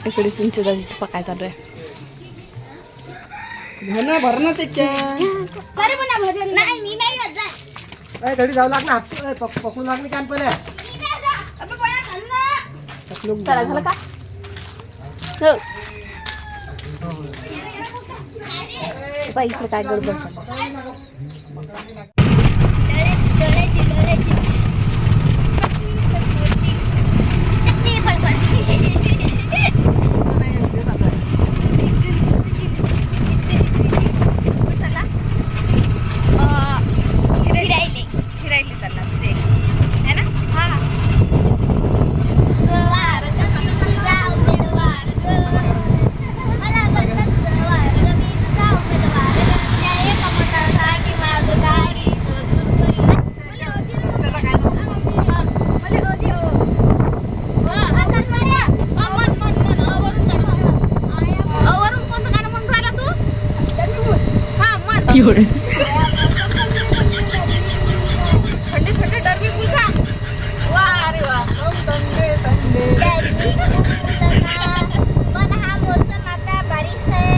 इकडे तुमच्या दाजीचं पकाय चालू आहे. भरणं ते थोडी जाऊ लागला पकडून लागली कान पहिले चला झालं का बाई इकडे काय गडबड थंडी थंडी डरबी गुलका वा अरे वा पण हा मौसम आता बारिश आहे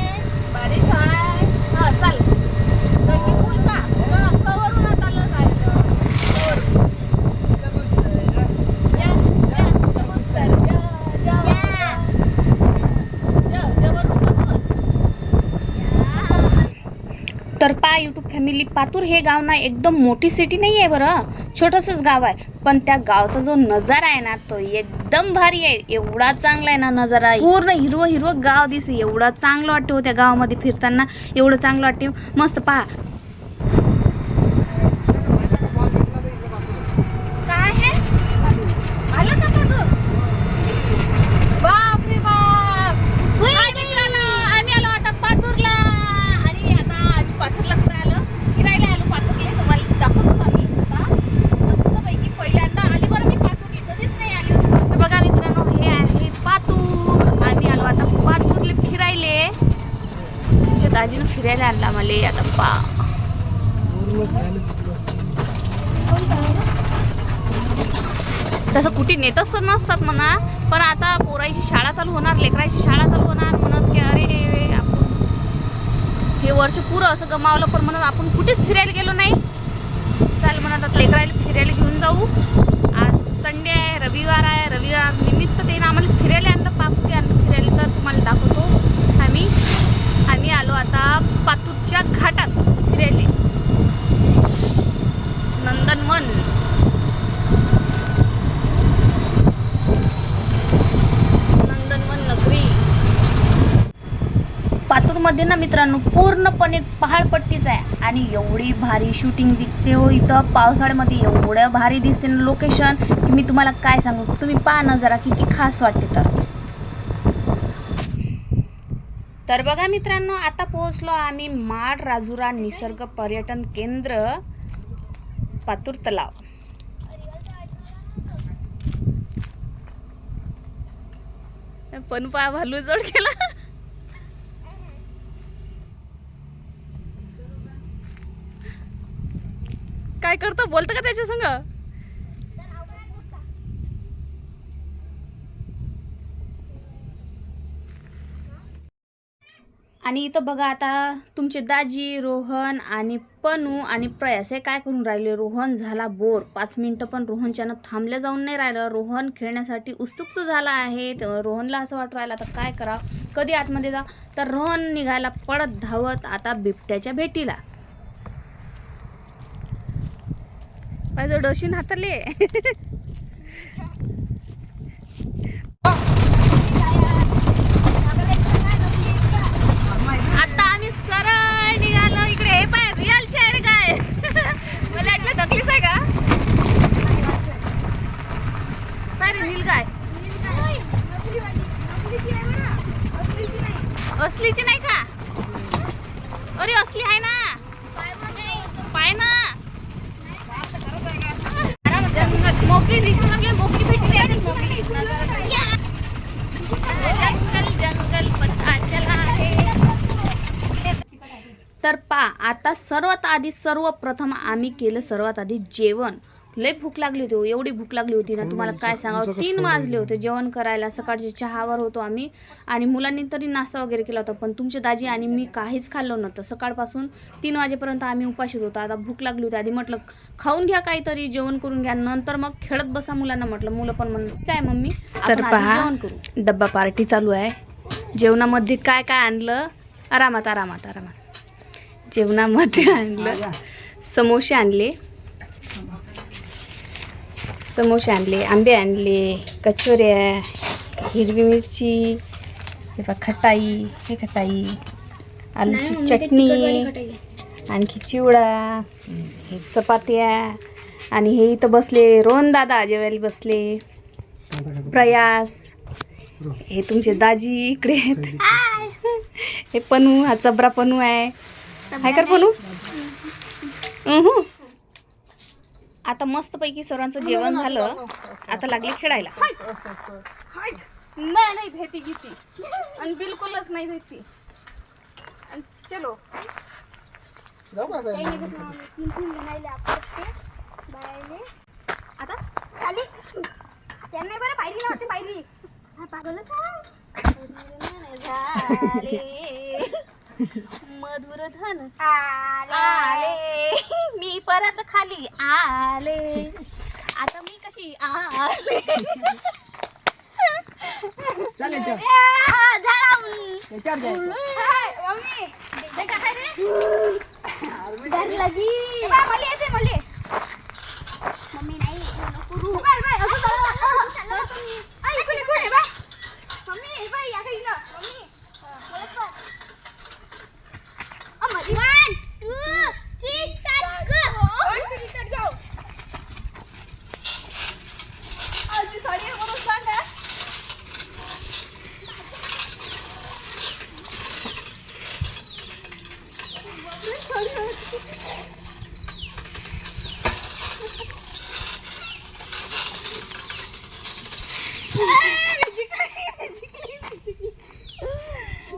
हा चल डरबी गुलका कवरून आता आलं काय तर पा यूट्यूब फॅमिली, पातूर हे गाव ना एकदम मोठी सिटी नाही आहे बरं, छोटंसंच गाव आहे. पण त्या गावचा जो नजारा आहे ना तो एकदम भारी आहे. एवढा चांगला आहे ना नजारा, पूर्ण हिरवं हिरवं गाव दिसते. एवढा चांगलं वाटते हो त्या गावामध्ये फिरताना, एवढं चांगलं वाटते. मस्त पहा काय आहे आलं का पातूर. बाप रे बाप, आम्ही आलो आता पातूरला. आणि आता आम्ही पातूरला आलो, फिरायला आलो पातूरला. तुम्हाला दाखवतो आम्ही आता मस्तपैकी. पहिल्यांदा आली बरं मी पातूरला, कधीच नाही आली होती. तर बघा मित्रांनो, हे आहे पातूर. आम्ही आलो आता पातूरला फिरायले. तुमच्या दाजीनं फिरायला आणला मला आता पा. तसं कुठे नेतच नसतात म्हणा, पण आता पोराची शाळा चालू होणार, लेकराची शाळा चालू होणार म्हणत की अरे आपण हे वर्ष पुरं असं गमावलं. पण म्हणत आपण कुठेच फिरायला गेलो नाही. चाल म्हणत आता लेकरायला फिरायला घेऊन जाऊ. आज संडे आहे, रविवार आहे. रविवार निमित्त त्यानं आम्हाला फिरायला आणलं, पाकुटी आणलं फिरायला. तर तुम्हाला दाखवतो आम्ही आलो आता पातूरच्या घाटात फिरायला. नंदनवन नगरी. पातूरमध्ये ना मित्रांनो पूर्णपणे पहाडपट्टीच आहे. आणि एवढी भारी शूटिंग दिसते हो इथं. पावसाळ्यामध्ये एवढं भारी दिसते ना लोकेशन की मी तुम्हाला काय सांगू. तुम्ही पहा ना जरा किती खास वाटते. तर बघा मित्रांनो, आता पोहोचलो आम्ही माड राजुरा निसर्ग पर्यटन केंद्र पातूर तलाव. पण पा भालू जोड केला. काय करतो, बोलतं का त्याच्या संग. आणि इथं बघा आता तुमचे दाजी, रोहन आणि पनू आणि प्रयास हे काय करून राहिले. रोहन झाला बोर. 5 मिनिटं पण रोहनच्यानं थांबल्या जाऊन नाही राहिलं. रोहन खेळण्यासाठी उत्सुक झाला आहे. रोहनला असं वाटू राहिलं आता काय करावं, कधी आतमध्ये जा. तर रोहन निघाला पळत धावत आता बिबट्याच्या भेटीला. पाहिजे डोशीन हातरले. आता आम्ही सरळ निघालो इकडे. हे पाय रिअल चेहरे काय. मला वाटलं दखलीच आहे का. काय रे नील काय असलीची नाही का. अरे असली आहे ना, पाय ना. जंगलात मोकळी दिसून आपल्याला मोकळी भेटली. कैसे मोगली जंगल जंगल पता चला है. तर आता सर्वप्रथम आम्ही केलं सर्वात आधी जेवण. लय भूक लागली होती, एवढी भूक लागली होती ना तुम्हाला काय सांगावं. 3 वाजले होते जेवण करायला. सकाळचे चहावर होतो आम्ही आणि मुलांनी तरी नाश्ता वगैरे केला होता, पण तुमचे दाजी आणि मी काहीच खाल्लं नव्हतं. सकाळपासून 3 वाजेपर्यंत आम्ही उपाशीत होतो. आता भूक लागली होती. आधी म्हटलं खाऊन घ्या काहीतरी, जेवण करून घ्या, नंतर मग खेळत बसा मुलांना. म्हटलं मुलं पण म्हणून काय मम्मी तर पहा जेवण करू. डब्बा पार्टी चालू आहे. जेवणामध्ये काय काय आणलं, आरामात आरामात आरामात. जेवणामध्ये आणलं समोसे आणले, आंबे आणले, कचोऱ्या, हिरवी मिरची, खटाई, आलूची चटणी, आणखी चिवडा, हे चपात्या. आणि हे इथं बसले रोहन दादा जेवायला बसले, प्रयास, हे तुमचे दाजी इकडे आहेत. हे पनू, हा चबरा पनू आहे. हाय कर पनू. आता मस्तपैकी सर्वांचं जेवण झालं. आता लागले खेळायला. नाही भेटी घेती आणि बिलकुलच नाही भेटी. चलो आता खाली त्यांना बरं पाहिली नव्हती पाहिली. मधुर धन आले, मी परत खाली आले. आता मी कशी आले.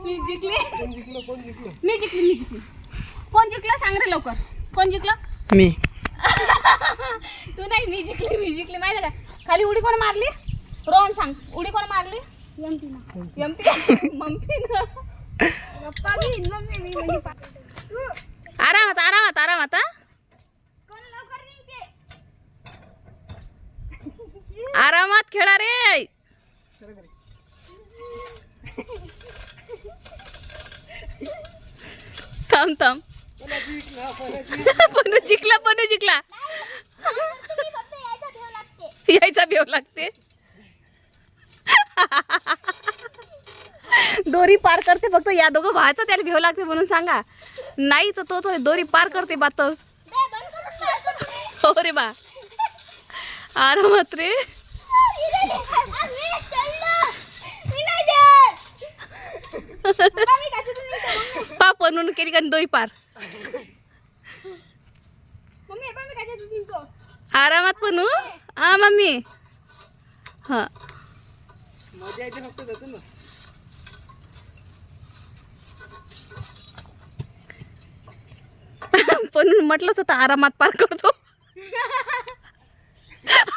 मी जिंकली. कोण जिंकला सांग रे लवकर. कोण जिंकला? मी. तू नाही, मी जिंकली माहिती का. खाली उडी कोण मारली? रोहन सांग, उडी कोण मारली? एमपी मम्मी ना. आरामात. आरामात खेळा रे. थांब. पनू जिंकला. यायचा भेव लागते. दोरी पार करते फक्त. या दोघं व्हायचं त्याला भेव लागते म्हणून सांगा. नाही तर तो दोरी पार करते बातच. हो रे बा, आरामात रे. म्हणून केली का दोरी पार. आरामात पनू. हा मम्मी. हा पण म्हटलंच होतं आरामात पार करतो.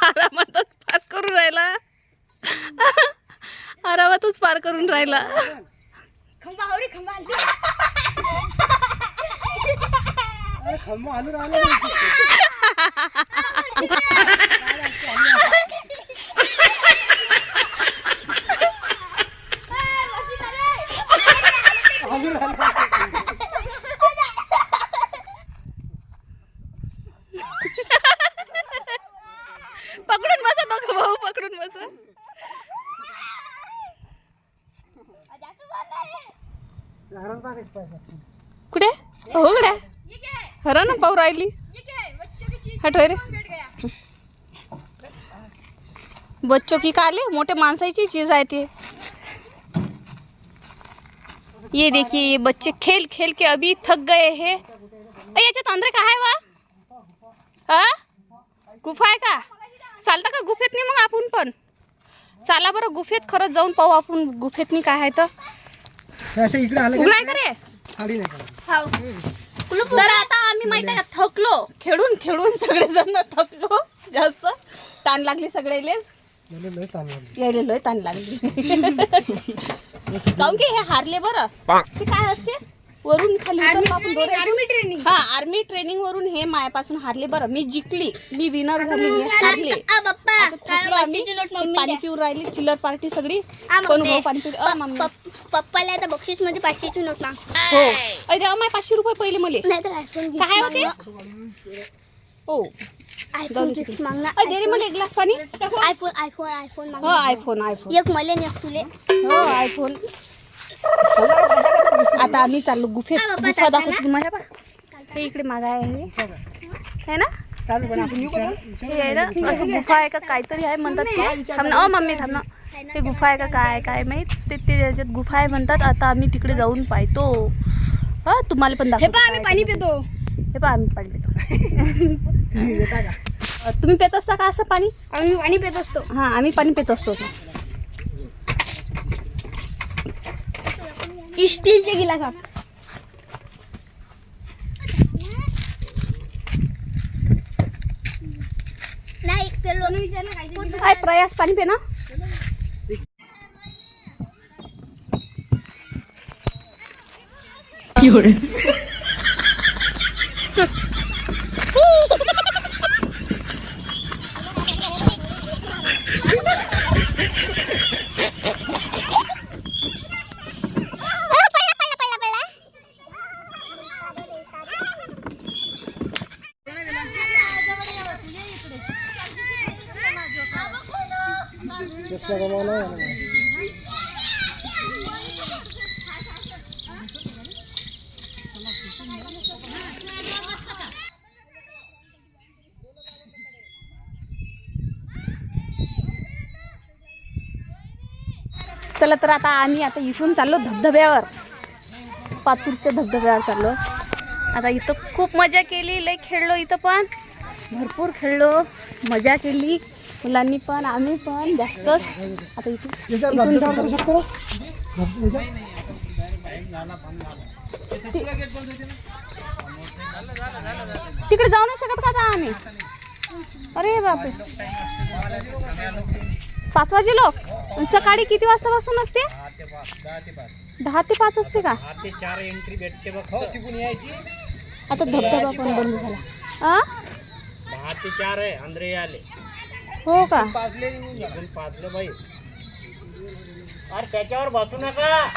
आरामातच पार करून राहिला. आरामातच पार करून राहिला. पकडून बसा दोघं भाऊ, पकडून बसा. कुठे हो गड्या हरा ना पाहू राहिली. हटोय रे बच्चों की काले मोठे माणसाची चीज आहे ते. ये देखिए ये बच्चे खेल खेल के अभी थक गए हैं. याच्यात अंदर काय आहे वा? गुफा आहे का? चालता का गुफेत नाही मग आपण पण? चला बरं गुफेत खरंच जाऊन पाहू आपण गुफेतनी काय आहे तर. हे असं इकडे आलं उघडाय का रे? साडी नाही काढत. तर आता आम्ही माहिती आहे का थकलो खेळून सगळेजण थकलो जास्त. ताण लागली सगळेलेच. मला लय ताण लागली. यायला लय ताण लागली. काऊन की हे हारले बरं. ते काय असते वरून खाली उतरलो आपण दोरे. Army training. हा आर्मी ट्रेनिंग वरून हे मायापासून हारले बरं. मी जिंकली, मी विनर झाली, मी हारले. पप्पा आता थकलो आम्ही. पाणी पिऊन राहिली चिल्लर पार्टी सगळी. पण हो पाणी पिऊ मम्मी. पप्पाला आता बक्षीस मध्ये 500ची नोट माग. हो अरे देवा माय 500 रुपये पहिले मले. नाही तर आयफोन काय होते हो आयफोन गिफ्ट मागना. दे रे मला एक ग्लास पाणी. आयफोन माग. हो आयफोन एक मले आणि एक तुले. हो आयफोन. आता आम्ही चाललो गुफेत. गुफा दाखवतो तुम्हाला बा. हे इकडे माग आहे हे ना. चालू पण आपण हे आहे ना असं गुफा आहे का काहीतरी आहे म्हणतात ते. थांब ना मम्मी थांब ना. ते गुफा आहे का काय माहित. ते त्याच्यात गुफा आहे म्हणतात. आता आम्ही तिकडे जाऊन पाहतो. हा तुम्हाला पण दाखवतो. आम्ही पाणी पितो. हे पहा आम्ही पाणी पितो. तुम्ही पित असता का असं पाणी? आम्ही पाणी पित असतो. हा आम्ही पाणी पित असतो. स्टीलचे गिलासात. नाही पेलो काय प्रयास पाणी पे ना. चष्मा गमावला. चला तर आता आम्ही इथून चाललो धबधब्यावर. पातूरच्या धबधब्यावर चाललो. आता इथं खूप मजा केली, लय खेळलो. इथं पण भरपूर खेळलो, मजा केली. मुलांनी पण आम्ही पण जास्तच. आता इथून तिकडे जाऊ नाही शकत का आता आम्ही. अरे बापरे 5 वाजे लोक. सकाळी किती वाजतापासून असते? 10 ते 5 असते का? 10 ते 4 एंट्री भेटते बघ. हो तिकडून यायची. आता धबधबा पण बंद झाला. 10 ते 4 आहे. अंदर आले. हो का? पाजले बाई. अरे त्याच्यावर बसू नका.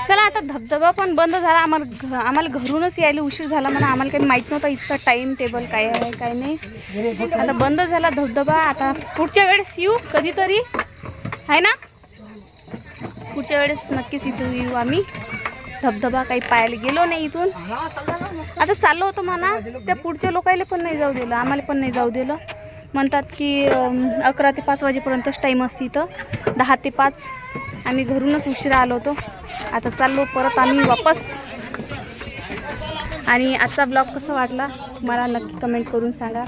चला आता धबधबा पण बंद झाला. आम्हाला घरूनच यायला उशीर झाला म्हणा. आम्हाला काही माहीत नव्हतं इथचा टाईम टेबल काय आहे काय नाही. आता बंद झाला धबधबा. आता पुढच्या वेळेस येऊ कधीतरी आहे ना. पुढच्या वेळेस नक्कीच इथं येऊ आम्ही. धबधबा काही पाहायला गेलो नाही इथून. आता चाललो होतो म्हणा. त्या पुढच्या लोकायला पण नाही जाऊ दिलं, आम्हाला पण नाही जाऊ दिलं. म्हणतात की 11 ते 5 वाजेपर्यंतच टाईम असते इथं. 10 ते 5 आम्ही घरूनच उशिरा आलो होतो. आता चाललो परत आम्ही वापस. आणि आजचा ब्लॉग कसा वाटला मला नक्की कमेंट करून सांगा.